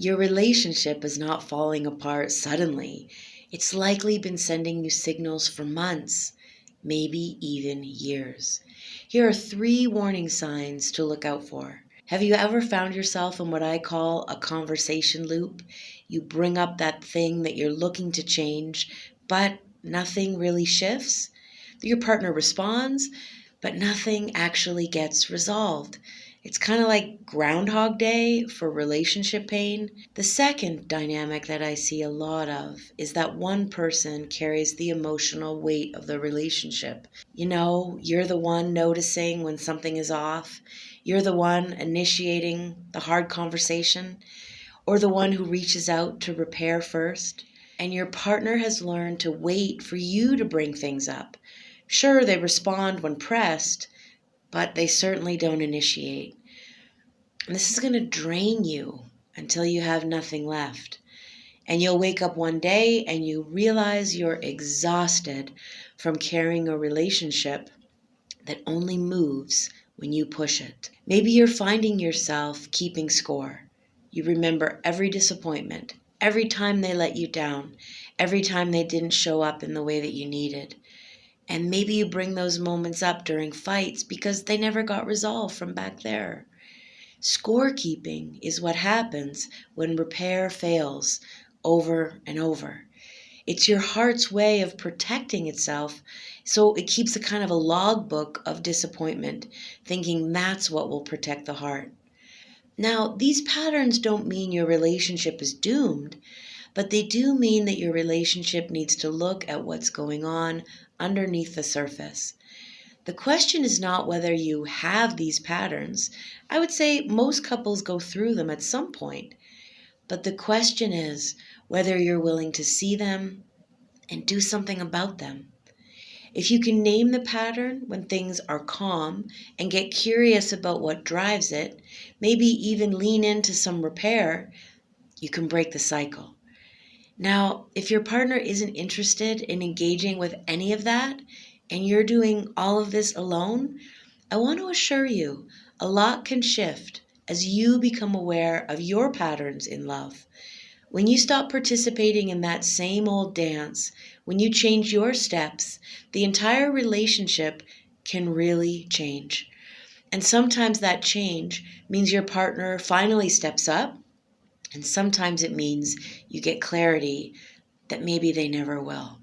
Your relationship is not falling apart suddenly. It's likely been sending you signals for months, maybe even years. Here are 3 warning signs to look out for. Have you ever found yourself in what I call a conversation loop? You bring up that thing that you're looking to change, but nothing really shifts. Your partner responds, but nothing actually gets resolved. It's kind of like Groundhog Day for relationship pain. The second dynamic that I see a lot of is that one person carries the emotional weight of the relationship. You're the one noticing when something is off. You're the one initiating the hard conversation, or the one who reaches out to repair first. And your partner has learned to wait for you to bring things up. Sure, they respond when pressed, but they certainly don't initiate. And this is going to drain you until you have nothing left. And you'll wake up one day and you realize you're exhausted from carrying a relationship that only moves when you push it. Maybe you're finding yourself keeping score. You remember every disappointment, every time they let you down, every time they didn't show up in the way that you needed. And maybe you bring those moments up during fights because they never got resolved from back there. Scorekeeping is what happens when repair fails over and over. It's your heart's way of protecting itself, so it keeps a kind of a logbook of disappointment, thinking that's what will protect the heart. Now, these patterns don't mean your relationship is doomed, but they do mean that your relationship needs to look at what's going on underneath the surface. The question is not whether you have these patterns. I would say most couples go through them at some point. But the question is whether you're willing to see them and do something about them. If you can name the pattern when things are calm and get curious about what drives it, maybe even lean into some repair, you can break the cycle. Now, if your partner isn't interested in engaging with any of that, and you're doing all of this alone, I want to assure you, a lot can shift as you become aware of your patterns in love. When you stop participating in that same old dance, when you change your steps, the entire relationship can really change. And sometimes that change means your partner finally steps up, and sometimes it means you get clarity that maybe they never will.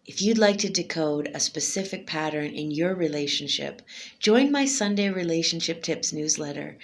If you'd like to decode a specific pattern in your relationship, join my Sunday Relationship Tips newsletter.